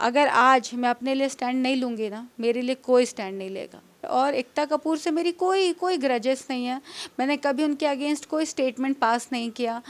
अगर आज मैं अपने लिए स्टैंड नहीं लूँगी ना, मेरे लिए कोई स्टैंड नहीं लेगा। और एकता कपूर से मेरी कोई ग्रजेस नहीं है, मैंने कभी उनके अगेंस्ट कोई स्टेटमेंट पास नहीं किया,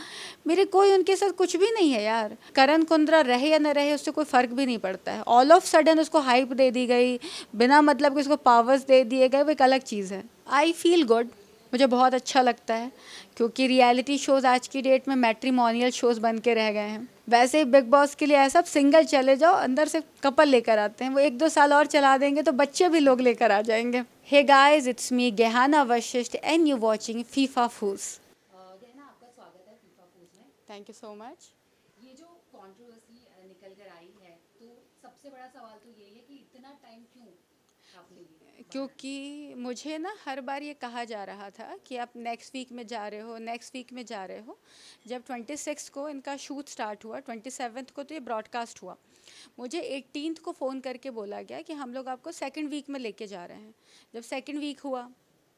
मेरे कोई उनके साथ कुछ भी नहीं है यार। करण कुंद्रा रहे या न रहे उससे कोई फ़र्क भी नहीं पड़ता है। ऑल ऑफ सडन उसको हाइप दे दी गई, बिना मतलब कि उसको पावर्स दे दिए गए, वो एक अलग चीज़ है। आई फील गुड, मुझे बहुत अच्छा लगता है, क्योंकि रियलिटी शोज़ आज की डेट में मैट्रिमोनियल शोज़ बन के रह गए हैं। वैसे ही बिग बॉस के लिए ऐसा, आप सिंगल चले जाओ, अंदर से कपल लेकर आते हैं, वो 1-2 साल और चला देंगे तो बच्चे भी लोग लेकर आ जाएंगे। Hey guys, it's me Gehana Vashisht and you watching FIFA Fooz. Gehana, आपका स्वागत है फीफा फूज में। Thank you so much. ये जो कंट्रोवर्सी निकल कर आई है, तो सबसे बड़ा सवाल तो यही है कि इतना टाइम क्यों आपने लिए बाहर? क्योंकि मुझे ना हर बार ये कहा जा रहा था कि आप नेक्स्ट वीक में जा रहे हो, नेक्स्ट वीक में जा रहे हो। जब 26 को इनका शूट स्टार्ट हुआ, 27 को तो ये ब्रॉडकास्ट हुआ, मुझे 18 को फ़ोन करके बोला गया कि हम लोग आपको सेकंड वीक में लेके जा रहे हैं। जब सेकंड वीक हुआ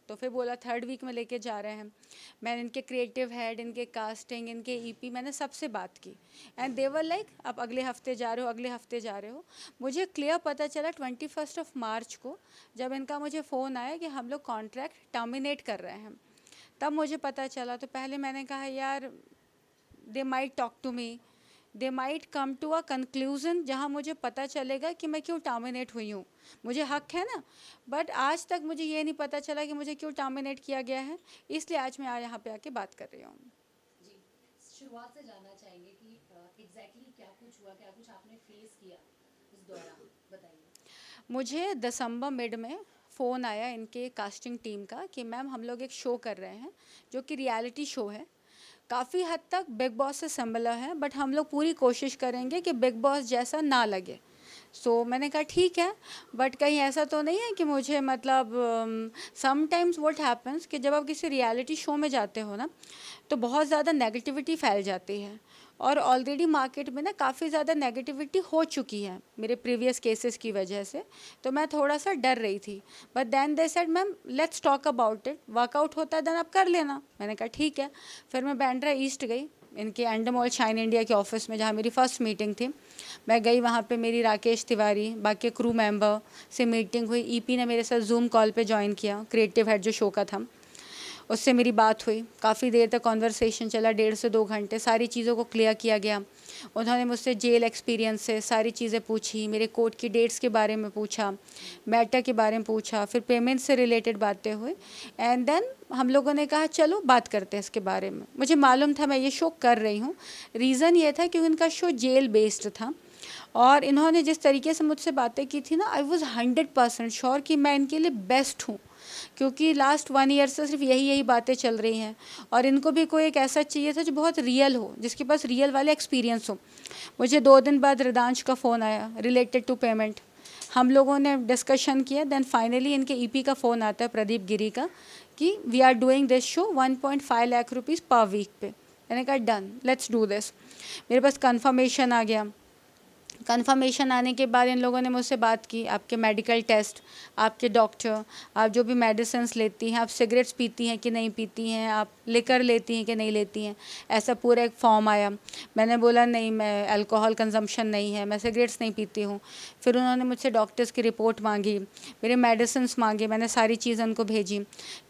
तो फिर बोला थर्ड वीक में लेके जा रहे हैं। मैंने इनके क्रिएटिव हेड, इनके कास्टिंग, इनके ईपी, मैंने सबसे बात की एंड दे वर लाइक आप अगले हफ्ते जा रहे हो, अगले हफ्ते जा रहे हो। मुझे क्लियर पता चला 21 मार्च को, जब इनका मुझे फ़ोन आया कि हम लोग कॉन्ट्रैक्ट टर्मिनेट कर रहे हैं, तब मुझे पता चला। तो पहले मैंने कहा यार, they might talk to me, they might come to a conclusion जहाँ मुझे पता चलेगा कि मैं क्यों टर्मिनेट हुई हूँ। मुझे हक है ना, बट आज तक मुझे ये नहीं पता चला कि मुझे क्यों टर्मिनेट किया गया है, इसलिए आज मैं यहाँ पे आके बात कर रही हूँ। जी, शुरुआत से जानना चाहेंगे कि एग्जैक्टली क्या कुछ हुआ, क्या कुछ आपने फेस किया इस दौरान, बताइए। मुझे दिसंबर मिड में फ़ोन आया इनके कास्टिंग टीम का कि मैम हम लोग एक शो कर रहे हैं जो कि रियलिटी शो है, काफ़ी हद तक बिग बॉस से सिमिलर है, बट हम लोग पूरी कोशिश करेंगे कि बिग बॉस जैसा ना लगे। मैंने कहा ठीक है, बट कहीं ऐसा तो नहीं है कि मुझे मतलब समटाइम्स व्हाट हैपेंस कि जब आप किसी रियलिटी शो में जाते हो ना, तो बहुत ज़्यादा नेगेटिविटी फैल जाती है, और ऑलरेडी मार्केट में ना काफ़ी ज़्यादा नेगेटिविटी हो चुकी है मेरे प्रीवियस केसेस की वजह से। तो मैं थोड़ा सा डर रही थी, but then they said ma'am let's talk about it, workout होता है देन आप कर लेना। मैंने कहा ठीक है। फिर मैं बांद्रा ईस्ट गई, इनके एंडमॉल शाइन इंडिया के ऑफिस में, जहाँ मेरी फर्स्ट मीटिंग थी। मैं गई वहाँ पे, मेरी राकेश तिवारी बाकी क्रू मेंबर से मीटिंग हुई। ईपी ने मेरे साथ जूम कॉल पे ज्वाइन किया, क्रिएटिव हेड जो शो का था, उससे मेरी बात हुई। काफ़ी देर तक कॉन्वर्सेशन चला, 1.5 से 2 घंटे, सारी चीज़ों को क्लियर किया गया। उन्होंने मुझसे जेल एक्सपीरियंस से सारी चीज़ें पूछी, मेरे कोर्ट की डेट्स के बारे में पूछा, मैटर के बारे में पूछा, फिर पेमेंट से रिलेटेड बातें हुई। एंड देन हम लोगों ने कहा चलो बात करते हैं इसके बारे में। मुझे मालूम था मैं ये शो कर रही हूँ, रीज़न ये था कि उनका शो जेल बेस्ड था, और इन्होंने जिस तरीके से मुझसे बातें की थी ना, आई वॉज़ 100% श्योर कि मैं इनके लिए बेस्ट हूँ, क्योंकि लास्ट 1 ईयर से सिर्फ यही बातें चल रही हैं, और इनको भी कोई एक ऐसा चाहिए था जो बहुत रियल हो, जिसके पास रियल वाले एक्सपीरियंस हो। मुझे 2 दिन बाद रिदांश का फ़ोन आया रिलेटेड टू पेमेंट, हम लोगों ने डिस्कशन किया, देन फाइनली इनके ईपी का फ़ोन आता है प्रदीप गिरी का कि we are doing this show 1.5 lakh rupees per week पे। मैंने कहा डन, लेट्स डू दिस। मेरे पास कन्फर्मेशन आ गया। कन्फर्मेशन आने के बाद इन लोगों ने मुझसे बात की, आपके मेडिकल टेस्ट, आपके डॉक्टर, आप जो भी मेडिसिन्स लेती हैं, आप सिगरेट्स पीती हैं कि नहीं पीती हैं, आप लिकर लेती हैं कि नहीं लेती हैं, ऐसा पूरा एक फॉर्म आया। मैंने बोला नहीं, मैं अल्कोहल कंजम्पशन नहीं है, मैं सिगरेट्स नहीं पीती हूँ। फिर उन्होंने मुझसे डॉक्टर्स की रिपोर्ट मांगी, मेरे मेडिसिन्स मांगे, मैंने सारी चीज़ उनको भेजी।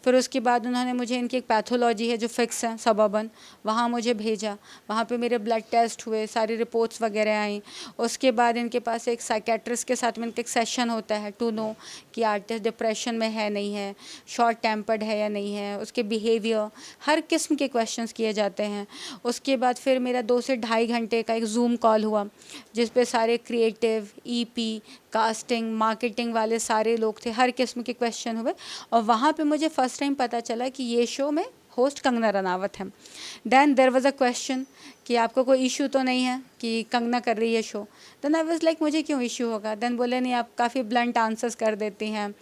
फिर उसके बाद उन्होंने मुझे इनकी एक पैथोलॉजी है जो फिक्स है सबअर्बन, वहाँ मुझे भेजा। वहाँ पे मेरे ब्लड टेस्ट हुए, सारी रिपोर्ट्स वगैरह आई। उसके बाद इनके पास एक साइकेट्रिस्ट के साथ में इनका एक सेशन होता है टू नो कि आर्टिस्ट डिप्रेशन में है नहीं है, शॉर्ट टेम्पर्ड है या नहीं है, उसके बिहेवियर, हर किस्म के क्वेश्चंस किए जाते हैं। उसके बाद फिर मेरा 2 से ढाई घंटे का एक जूम कॉल हुआ, जिस पे सारे क्रिएटिव, ईपी, कास्टिंग, मार्केटिंग वाले सारे लोग थे, हर किस्म के क्वेश्चन हुए। और वहाँ पे मुझे फ़र्स्ट टाइम पता चला कि ये शो में होस्ट कंगना रनावत है। Then there was a question कि आपको कोई इशू तो नहीं है कि कंगना कर रही है show. Then I was like मुझे क्यों इशू होगा। देन बोले नहीं, आप काफ़ी ब्लंट आंसर्स कर देती हैं,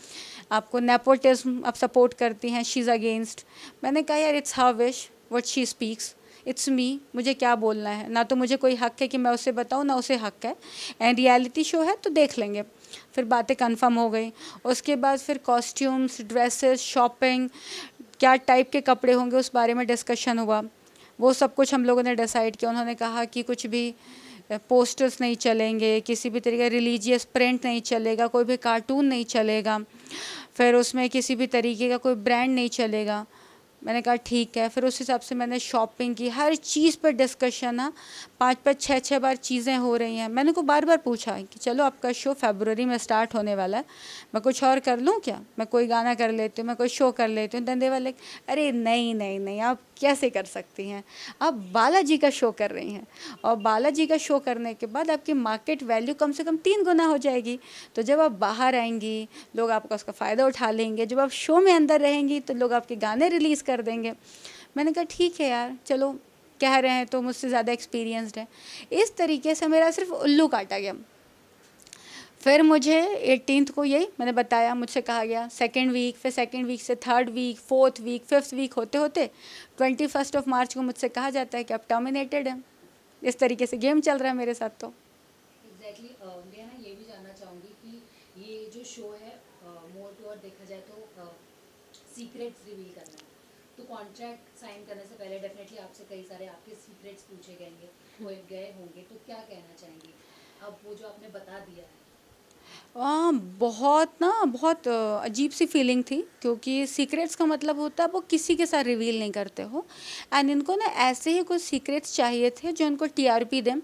आपको नेपोटिज्म आप सपोर्ट करती हैं, शी इज़ अगेंस्ट। मैंने कहा यार it's her wish what she speaks, it's me, मुझे क्या बोलना है, ना तो मुझे कोई हक है कि मैं उसे बताऊँ, ना उसे हक है। एंड रियलिटी शो है तो देख लेंगे। फिर बातें कंफर्म हो गई। उसके बाद फिर कॉस्ट्यूम्स, ड्रेसेस, शॉपिंग, क्या टाइप के कपड़े होंगे उस बारे में डिस्कशन हुआ। वो सब कुछ हम लोगों ने डिसाइड किया। उन्होंने कहा कि कुछ भी पोस्टर्स नहीं चलेंगे, किसी भी तरीके का रिलीजियस प्रिंट नहीं चलेगा, कोई भी कार्टून नहीं चलेगा, फिर उसमें किसी भी तरीके का कोई ब्रांड नहीं चलेगा। मैंने कहा ठीक है। फिर उस हिसाब से मैंने शॉपिंग की, हर चीज़ पर डिस्कशन है, 5-5 6-6 बार चीज़ें हो रही हैं। मैंने को बार बार पूछा कि चलो आपका शो फरवरी में स्टार्ट होने वाला है, मैं कुछ और कर लूँ क्या, मैं कोई गाना कर लेती हूँ, मैं कोई शो कर लेती हूँ। धंधे वाले अरे नहीं नहीं नहीं, आप कैसे कर सकती हैं, आप बालाजी का शो कर रही हैं, और बालाजी का शो करने के बाद आपकी मार्केट वैल्यू कम से कम 3 गुना हो जाएगी। तो जब आप बाहर आएंगी, लोग आपका उसका फ़ायदा उठा लेंगे, जब आप शो में अंदर रहेंगी तो लोग आपके गाने रिलीज़ कर देंगे। मैंने कहा ठीक है यार, चलो कह रहे हैं तो मुझसे ज़्यादा एक्सपीरियंस्ड है। इस तरीके से मेरा सिर्फ उल्लू काटा गया। फिर मुझे 18th को यही मैंने बताया, मुझसे कहा गया सेकंड वीक, फिर सेकंड वीक से third week, fourth week, fifth week होते होते 21 मार्च को मुझसे कहा जाता है कि आप टर्मिनेटेड हैं। इस तरीके से गेम चल रहा है मेरे साथ। तो एग्जैक्टली मैं ना ये भी जानना चाहूँगी कि ये जो शो है मोर टू और देखा जाए तो सीक्रेट्स रिवील करना है, तो कॉन्ट्रैक्ट साइन करने से पहले डेफिनेटली आपसे कई सारे आपके सीक्रेट्स पूछे गए होंगे, तो क्या कहना चाहेंगे अब वो जो आपने बता दिया है? बहुत अजीब सी फीलिंग थी, क्योंकि सीक्रेट्स का मतलब होता है वो किसी के साथ रिवील नहीं करते हो। एंड इनको ना ऐसे ही कुछ सीक्रेट्स चाहिए थे जो इनको टीआरपी दें,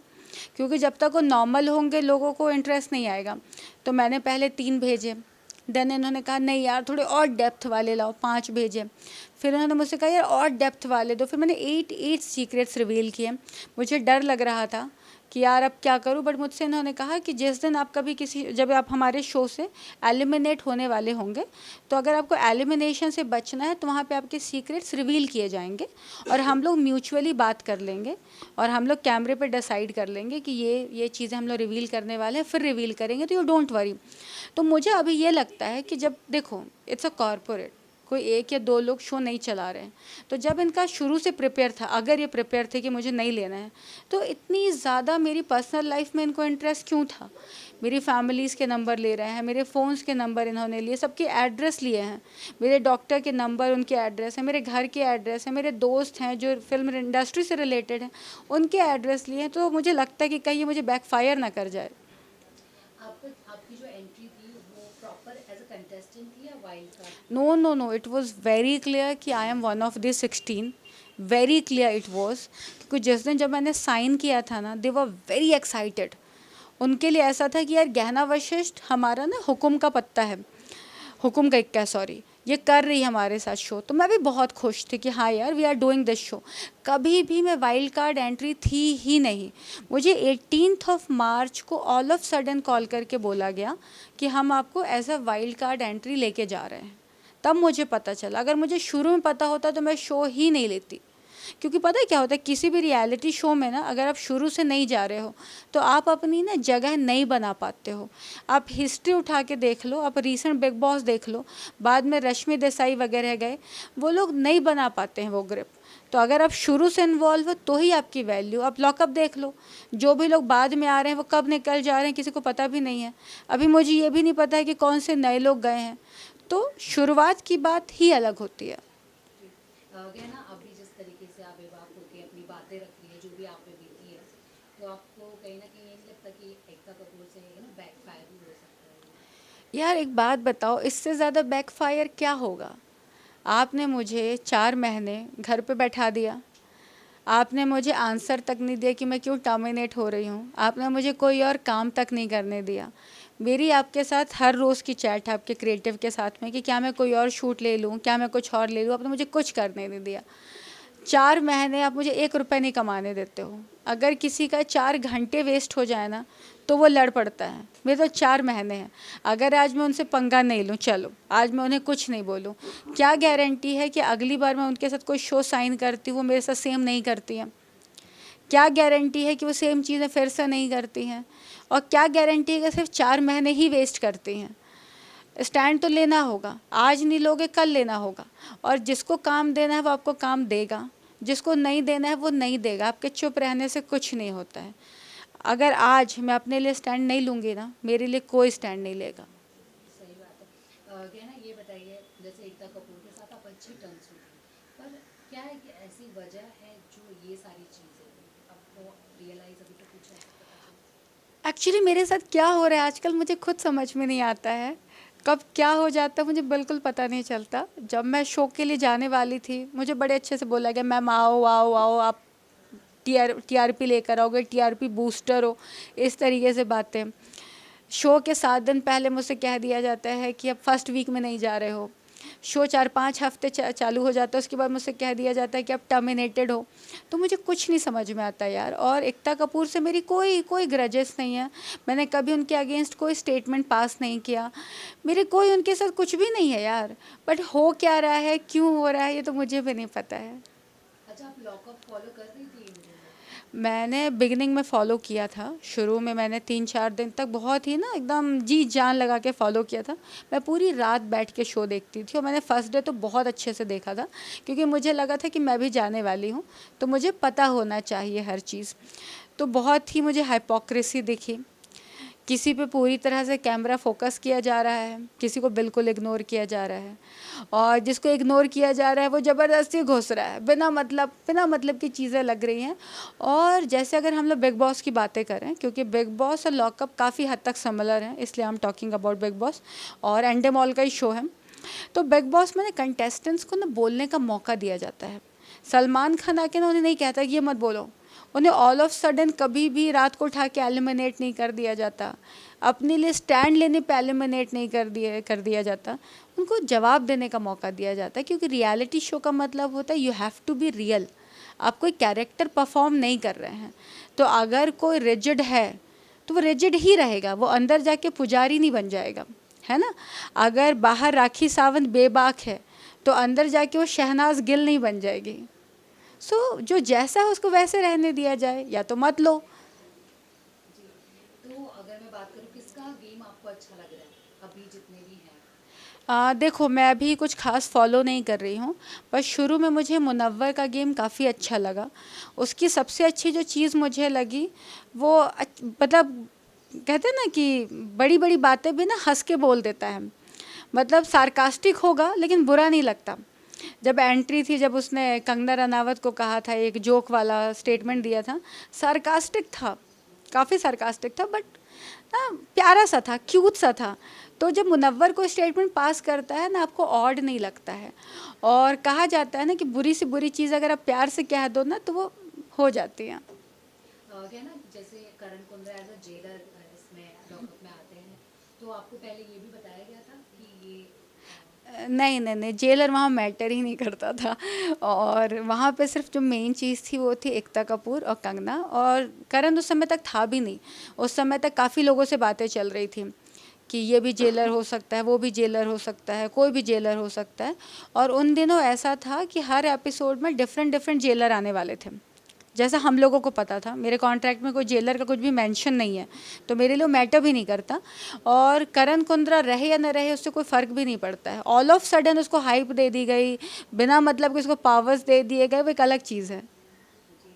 क्योंकि जब तक वो नॉर्मल होंगे लोगों को इंटरेस्ट नहीं आएगा। तो मैंने पहले 3 भेजे, देन इन्होंने कहा नहीं यार थोड़े और डेप्थ वाले लाओ, 5 भेजे। फिर उन्होंने मुझसे कहा यार और डेप्थ वाले दो। फिर मैंने 8 सीक्रेट्स रिवील किए। मुझे डर लग रहा था कि यार अब क्या करूं, बट मुझसे इन्होंने कहा कि जिस दिन आप कभी जब आप हमारे शो से एलिमिनेट होने वाले होंगे, तो अगर आपको एलिमिनेशन से बचना है तो वहाँ पे आपके सीक्रेट्स रिवील किए जाएंगे, और हम लोग म्यूचुअली बात कर लेंगे, और हम लोग कैमरे पे डिसाइड कर लेंगे कि ये चीज़ें हम लोग रिवील करने वाले हैं, फिर रिवील करेंगे, तो यू डोंट वरी। तो मुझे अभी ये लगता है कि जब देखो इट्स अ कॉरपोरेट, कोई 1 या 2 लोग शो नहीं चला रहे हैं, तो जब इनका शुरू से प्रिपेयर था, अगर ये प्रिपेयर थे कि मुझे नहीं लेना है, तो इतनी ज़्यादा मेरी पर्सनल लाइफ में इनको इंटरेस्ट क्यों था। मेरी फैमिलीज़ के नंबर ले रहे हैं, मेरे फ़ोन्स के नंबर इन्होंने लिए, सबके एड्रेस लिए हैं, मेरे डॉक्टर के नंबर उनके एड्रेस है, मेरे घर के एड्रेस है, मेरे दोस्त हैं जो फिल्म इंडस्ट्री से रिलेटेड हैं उनके एड्रेस लिए हैं। तो मुझे लगता है कि कहीं ये मुझे बैकफायर ना कर जाए। आपकी जो एंट्री थी वो प्रॉपर एज अ कंटेस्टेंट थी या wild card? No no no, it was very clear कि I am one of the 16। Very clear it was, क्योंकि जिस दिन जब मैंने साइन किया था ना, दे वर वेरी एक्साइटेड। उनके लिए ऐसा था कि यार गहना वशिष्ठ हमारा ना हुकुम का पत्ता है, हुकुम का इक्का सॉरी, ये कर रही है हमारे साथ शो। तो मैं भी बहुत खुश थी कि हाँ यार we are doing this show. कभी भी मैं वाइल्ड कार्ड एंट्री थी ही नहीं। मुझे 18 मार्च को ऑल ऑफ सडन कॉल करके बोला गया कि हम आपको as a wild card entry लेके जा रहे हैं। तब मुझे पता चला। अगर मुझे शुरू में पता होता तो मैं शो ही नहीं लेती, क्योंकि पता है क्या होता है, किसी भी रियलिटी शो में ना अगर आप शुरू से नहीं जा रहे हो तो आप अपनी ना जगह नहीं बना पाते हो। आप हिस्ट्री उठा के देख लो, आप रीसेंट बिग बॉस देख लो, बाद में रश्मि देसाई वगैरह गए, वो लोग नहीं बना पाते हैं वो ग्रिप। तो अगर आप शुरू से इन्वॉल्व हो तो ही आपकी वैल्यू। आप लॉकअप देख लो, जो भी लोग बाद में आ रहे हैं वो कब निकल जा रहे हैं किसी को पता भी नहीं है। अभी मुझे ये भी नहीं पता है कि कौन से नए लोग गए हैं। तो शुरुआत की बात ही अलग होती है। गहना अभी जिस तरीके से आप बेबाक होकर अपनी बातें रख रही है, जो भी आप पे बीती है, तो आपको कहीं ना कहीं ये नहीं लगता कि एकता कपूर से बैकफायर भी हो सकता है? यार एक बात बताओ, इससे ज़्यादा बैकफायर क्या होगा। आपने मुझे 4 महीने घर पे बैठा दिया, आपने मुझे आंसर तक नहीं दिया कि मैं क्यों टर्मिनेट हो रही हूँ, आपने मुझे कोई और काम तक नहीं करने दिया। मेरी आपके साथ हर रोज़ की चैट है आपके क्रिएटिव के साथ में कि क्या मैं कोई और शूट ले लूँ, क्या मैं कुछ और ले लूँ, आपने मुझे कुछ करने नहीं दिया। 4 महीने आप मुझे 1 रुपये नहीं कमाने देते हो। अगर किसी का 4 घंटे वेस्ट हो जाए ना तो वो लड़ पड़ता है। मेरे तो 4 महीने हैं। अगर आज मैं उनसे पंगा नहीं लूँ, चलो आज मैं उन्हें कुछ नहीं बोलूँ, क्या गारंटी है कि अगली बार मैं उनके साथ कोई शो साइन करती हूँ वो मेरे साथ सेम नहीं करती हैं। क्या गारंटी है कि वो सेम चीज़ें फिर से नहीं करती हैं। और क्या गारंटी है कि सिर्फ 4 महीने ही वेस्ट करती हैं। स्टैंड तो लेना होगा, आज नहीं लोगे कल लेना होगा, और जिसको काम देना है वो आपको काम देगा, जिसको नहीं देना है वो नहीं देगा। आपके चुप रहने से कुछ नहीं होता है। अगर आज मैं अपने लिए स्टैंड नहीं लूँगी ना, मेरे लिए कोई स्टैंड नहीं लेगा। सही बात है। क्या ना ये बताइए, जैसे एकता कपूर के साथ आप अच्छी टर्म्स में थे, पर क्या है कि ऐसी वजह है जो ये सारी चीज़ें आपको रियलाइज अभी तक कुछ है? एक्चुअली मेरे साथ क्या हो रहा है आजकल मुझे खुद समझ में नहीं आता है। कब क्या हो जाता है मुझे बिल्कुल पता नहीं चलता। जब मैं शो के लिए जाने वाली थी मुझे बड़े अच्छे से बोला गया मैम आओ आओ आओ आप टीआरपी लेकर आओगे, टीआरपी बूस्टर हो, इस तरीके से बातें। शो के 7 दिन पहले मुझसे कह दिया जाता है कि अब फर्स्ट वीक में नहीं जा रहे हो। शो 4-5 हफ्ते चालू हो जाता है, उसके बाद मुझसे कह दिया जाता है कि अब टर्मिनेटेड हो। तो मुझे कुछ नहीं समझ में आता यार। और एकता कपूर से मेरी कोई कोई ग्रजेस नहीं है। मैंने कभी उनके अगेंस्ट कोई स्टेटमेंट पास नहीं किया। मेरे कोई उनके साथ कुछ भी नहीं है यार। बट हो क्या रहा है, क्यों हो रहा है, ये तो मुझे भी नहीं पता है। अच्छा, आप लॉकअप फॉलो कर रही थी इन दिनों? मैंने बिगिनिंग में फ़ॉलो किया था। शुरू में मैंने 3-4 दिन तक बहुत ही ना एकदम जी जान लगा के फ़ॉलो किया था। मैं पूरी रात बैठ के शो देखती थी और मैंने फर्स्ट डे तो बहुत अच्छे से देखा था क्योंकि मुझे लगा था कि मैं भी जाने वाली हूँ, तो मुझे पता होना चाहिए हर चीज़। तो बहुत ही मुझे हाइपोक्रेसी दिखी। किसी पे पूरी तरह से कैमरा फोकस किया जा रहा है, किसी को बिल्कुल इग्नोर किया जा रहा है, और जिसको इग्नोर किया जा रहा है वो ज़बरदस्ती घुस रहा है, बिना मतलब की चीज़ें लग रही हैं। और जैसे अगर हम लोग बिग बॉस की बातें करें, क्योंकि बिग बॉस और लॉकअप काफ़ी हद तक सिमिलर हैं, इसलिए हम टॉकिंग अबाउट बिग बॉस, और एंडेमॉल का ही शो है। तो बिग बॉस में ना कंटेस्टेंट्स को ना बोलने का मौका दिया जाता है। सलमान खान आके ना उन्हें नहीं कहता कि ये मत बोलो। उन्हें ऑल ऑफ सडन कभी भी रात को उठा के एलिमिनेट नहीं कर दिया जाता। अपने लिए स्टैंड लेने पे एलिमिनेट नहीं कर दिया जाता। उनको जवाब देने का मौका दिया जाता है, क्योंकि रियलिटी शो का मतलब होता है you have to be real. आप कोई कैरेक्टर परफॉर्म नहीं कर रहे हैं। तो अगर कोई रिजिड है तो वो रिजिड ही रहेगा, वो अंदर जाके पुजारी नहीं बन जाएगा, है ना। अगर बाहर राखी सावंत बेबाक है तो अंदर जाके वो शहनाज गिल नहीं बन जाएगी। सो जो जैसा है उसको वैसे रहने दिया जाए, या तो मत लो। जी। तो अगर मैं बात करूँ किसका गेम आपको अच्छा लग रहा है अभी जितने भी हैं? देखो मैं अभी कुछ ख़ास फॉलो नहीं कर रही हूँ, पर शुरू में मुझे मुनव्वर का गेम काफ़ी अच्छा लगा। उसकी सबसे अच्छी जो चीज़ मुझे लगी वो मतलब कहते हैं ना कि बड़ी बड़ी बातें भी ना हंस के बोल देता है। मतलब सार्कास्टिक होगा लेकिन बुरा नहीं लगता। जब एंट्री थी, जब उसने कंगना रनावत को कहा था, एक जोक वाला स्टेटमेंट दिया था, सार्कास्टिक था, काफ़ी सार्कास्टिक था, बट ना प्यारा सा था, क्यूट सा था। तो जब मुनव्वर को स्टेटमेंट पास करता है ना, आपको ऑड नहीं लगता है। और कहा जाता है ना कि बुरी से बुरी चीज़ अगर आप प्यार से कह दो ना तो वो हो जाती है। क्या ना, जैसे करण कुंद्रा एज अ जेलर इसमें लॉकअप में आते हैं, तो आपको पहले ये भी बताया गया था कि ये नहीं नहीं नहीं, जेलर वहाँ मैटर ही नहीं करता था। और वहाँ पे सिर्फ जो मेन चीज़ थी वो थी एकता कपूर और कंगना, और करण उस समय तक था भी नहीं। उस समय तक काफ़ी लोगों से बातें चल रही थी कि ये भी जेलर हो सकता है, वो भी जेलर हो सकता है, कोई भी जेलर हो सकता है। और उन दिनों ऐसा था कि हर एपिसोड में डिफरेंट डिफरेंट जेलर आने वाले थे, जैसा हम लोगों को पता था। मेरे कॉन्ट्रैक्ट में कोई जेलर का कुछ भी मेंशन नहीं है, तो मेरे लिए मैटर भी नहीं करता। और करण कुंद्रा रहे या न रहे उससे कोई फ़र्क भी नहीं पड़ता है। ऑल ऑफ सडन उसको हाइप दे दी गई, बिना मतलब कि उसको पावर्स दे दिए गए, वो एक अलग चीज़ है। जी।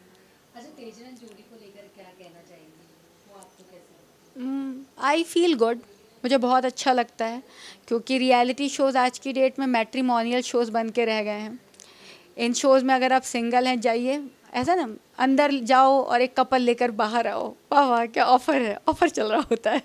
अच्छा, तेजरन जोड़ी को लेकर क्या कहना चाहेंगी? वो आपको कैसे लगती है? I feel good. मुझे बहुत अच्छा लगता है, क्योंकि रियलिटी शोज़ आज की डेट में मैट्रिमोनियल शोज़ बन के रह गए हैं। इन शोज़ में अगर आप सिंगल हैं जाइए, ऐसा ना, अंदर जाओ और एक कपल लेकर बाहर आओ, वाह वाह क्या ऑफ़र है, ऑफ़र चल रहा होता है।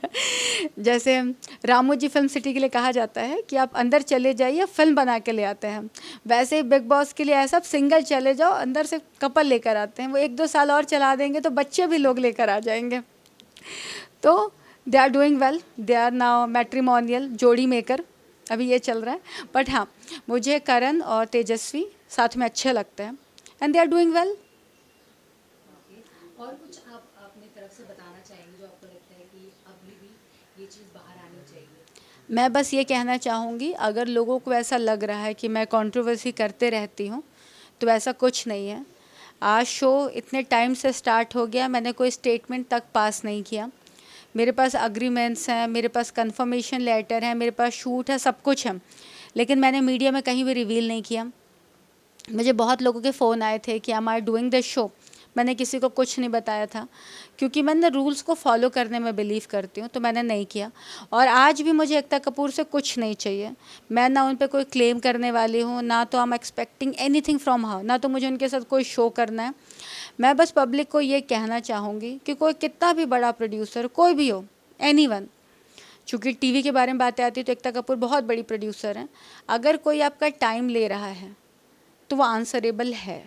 जैसे रामू जी फिल्म सिटी के लिए कहा जाता है कि आप अंदर चले जाइए, फिल्म बना के ले आते हैं। वैसे ही बिग बॉस के लिए ऐसा, आप सिंगल चले जाओ, अंदर से कपल लेकर आते हैं। वो 1-2 साल और चला देंगे तो बच्चे भी लोग लेकर आ जाएंगे। तो they are doing well, they are now matrimonial जोड़ी मेकर, अभी ये चल रहा है। बट हाँ, मुझे करण और तेजस्वी साथ में अच्छे लगते हैं, and they are doing well. Okay. और कुछ आप अपनी तरफ से बताना चाहेंगे जो आपको लगता है कि अभी भी ये चीज़ बाहर आनी चाहिए? मैं बस ये कहना चाहूँगी, अगर लोगों को ऐसा लग रहा है कि मैं कंट्रोवर्सी करते रहती हूँ, तो ऐसा कुछ नहीं है। आज शो इतने टाइम से स्टार्ट हो गया, मैंने कोई स्टेटमेंट तक पास नहीं किया। मेरे पास अग्रीमेंट्स हैं, मेरे पास कंफर्मेशन लेटर है, मेरे पास शूट है, सब कुछ है, लेकिन मैंने मीडिया में कहीं भी रिवील नहीं किया। मुझे बहुत लोगों के फ़ोन आए थे कि am I doing this show. मैंने किसी को कुछ नहीं बताया था, क्योंकि मैंने रूल्स को फॉलो करने में बिलीव करती हूँ, तो मैंने नहीं किया। और आज भी मुझे एकता कपूर से कुछ नहीं चाहिए। मैं ना उन पे कोई क्लेम करने वाली हूँ, ना तो I am expecting anything from her, ना तो मुझे उनके साथ कोई शो करना है। मैं बस पब्लिक को ये कहना चाहूँगी कि कोई कितना भी बड़ा प्रोड्यूसर कोई भी हो, एनीवन, चूँकि टीवी के बारे में बातें आती है तो एकता कपूर बहुत बड़ी प्रोड्यूसर हैं, अगर कोई आपका टाइम ले रहा है तो वो आंसरेबल है,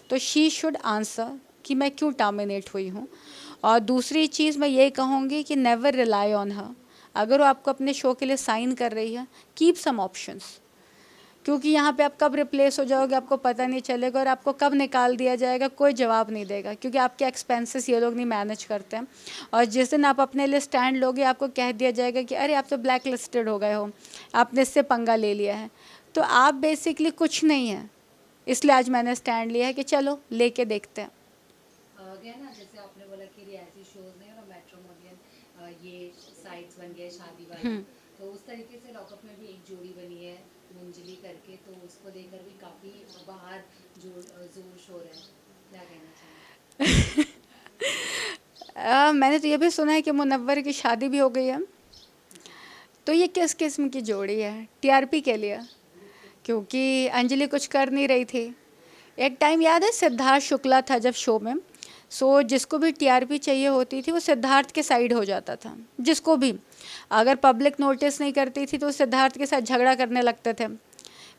तो शी शुड आंसर कि मैं क्यों टर्मिनेट हुई हूँ। और दूसरी चीज़ मैं ये कहूँगी कि नेवर रिलाई ऑन हर, अगर वो आपको अपने शो के लिए साइन कर रही है, कीप सम ऑप्शंस, क्योंकि यहाँ पे आप कब रिप्लेस हो जाओगे आपको पता नहीं चलेगा, और आपको कब निकाल दिया जाएगा कोई जवाब नहीं देगा, क्योंकि आपके एक्सपेंसेस ये लोग नहीं मैनेज करते हैं। और जिस दिन आप अपने लिए स्टैंड लोगे आपको कह दिया जाएगा कि अरे आप तो ब्लैक लिस्टेड हो गए हो, आपने इससे पंगा ले लिया है, तो आप बेसिकली कुछ नहीं है। इसलिए आज मैंने स्टैंड लिया है कि चलो लेके देखते हैं। गया ना, जैसे आपने बोला कि रियलिटी शोज नहीं और मैट्रिमोनियल ये साइट्स बन गए शादी वाले, तो उस तरीके से लॉकअप में भी एक जोड़ी बनी है मंजली करके, तो उसको लेकर भी काफी बाहर जोर शोर है, क्या कहना चाहेंगे? मैंने तो ये भी सुना है कि मुनव्वर की शादी भी हो गई है, तो ये किस किस्म की जोड़ी है? टीआरपी के लिए, क्योंकि अंजलि कुछ कर नहीं रही थी। एक टाइम याद है सिद्धार्थ शुक्ला था जब शो में, सो जिसको भी टीआरपी चाहिए होती थी वो सिद्धार्थ के साइड हो जाता था, जिसको भी अगर पब्लिक नोटिस नहीं करती थी तो सिद्धार्थ के साथ झगड़ा करने लगते थे,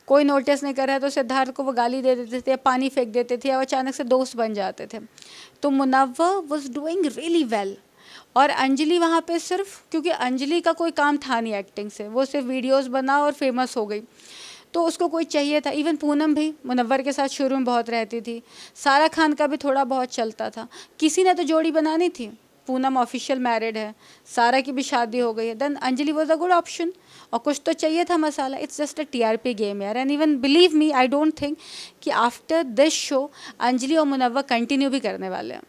कोई नोटिस नहीं कर रहा तो सिद्धार्थ को वो गाली दे देते थे, पानी फेंक देते थे, या वो अचानक से दोस्त बन जाते थे। तो Munawar was doing really well, और अंजलि वहाँ पे सिर्फ क्योंकि अंजलि का कोई काम था नहीं एक्टिंग से, वो सिर्फ वीडियोस बना और फेमस हो गई, तो उसको कोई चाहिए था। इवन पूनम भी मुनव्वर के साथ शुरू में बहुत रहती थी, सारा खान का भी थोड़ा बहुत चलता था, किसी ने तो जोड़ी बनानी थी। पूनम ऑफिशियल मैरिड है, सारा की भी शादी हो गई है, then Anjali was a good option, और कुछ तो चाहिए था मसाला। It's just a TRP game यार, and even believe me I don't think कि आफ्टर दिस शो अंजलि और मुनव्वर कंटिन्यू भी करने वाले हैं।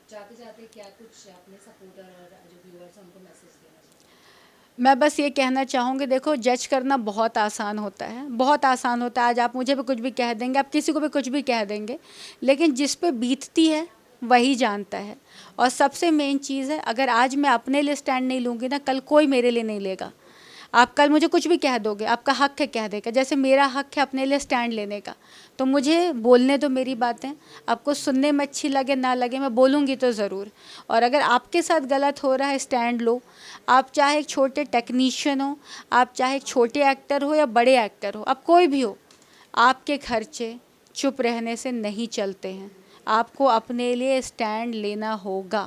जाते जाते क्या कुछ अपने सपोर्टर और जो व्यूअर्स हैं उनको मैसेज देना चाहिए? मैं बस ये कहना चाहूँगी, देखो जज करना बहुत आसान होता है, बहुत आसान होता है। आज आप मुझे भी कुछ भी कह देंगे, आप किसी को भी कुछ भी कह देंगे, लेकिन जिस पे बीतती है वही जानता है। और सबसे मेन चीज़ है, अगर आज मैं अपने लिए स्टैंड नहीं लूँगी ना, कल कोई मेरे लिए नहीं लेगा। आप कल मुझे कुछ भी कह दोगे, आपका हक है कह देगा, जैसे मेरा हक है अपने लिए स्टैंड लेने का। तो मुझे बोलने दो मेरी बातें, आपको सुनने में अच्छी लगे ना लगे, मैं बोलूँगी तो ज़रूर। और अगर आपके साथ गलत हो रहा है, स्टैंड लो। आप चाहे एक छोटे टेक्नीशियन हो, आप चाहे एक छोटे एक्टर हो या बड़े एक्टर हो, आप कोई भी हो, आपके खर्चे चुप रहने से नहीं चलते हैं, आपको अपने लिए स्टैंड लेना होगा।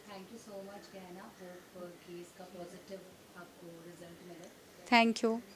थैंक यू सो मच कहना, होप कि इसका पॉजिटिव आपको रिजल्ट मिले। Thank you.